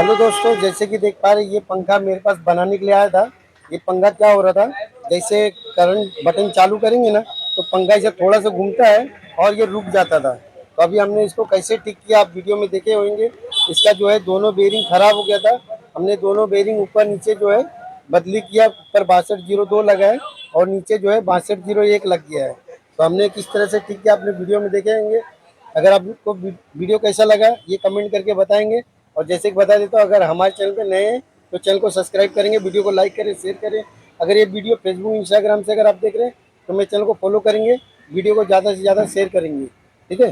Hello दोस्तों, जैसे कि देख पा रहे ये पंखा मेरे पास बनाने के लिए आया था। ये पंखा क्या हो रहा था, जैसे करंट बटन चालू करेंगे ना तो पंखा इसे थोड़ा सा घूमता है और ये रुक जाता था। तो अभी हमने इसको कैसे ठीक किया आप वीडियो में देखे होंगे। इसका जो है दोनों बेरिंग खराब हो गया था। हमने दोनों बेरिंग ऊपर नीचे जो है बदली किया। ऊपर 6202 लगा है और नीचे जो है 6201 लग गया है। तो हमने किस तरह से ठीक किया आपने वीडियो में देखे होंगे। अगर आपको वीडियो कैसा लगा ये कमेंट करके बताएंगे। और जैसे कि बता देता हूँ, अगर हमारे चैनल पे नए हैं तो चैनल को सब्सक्राइब करेंगे, वीडियो को लाइक करें, शेयर करें। अगर ये वीडियो फेसबुक इंस्टाग्राम से अगर आप देख रहे हैं तो मेरे चैनल को फॉलो करेंगे, वीडियो को ज़्यादा से ज़्यादा शेयर करेंगे। ठीक है।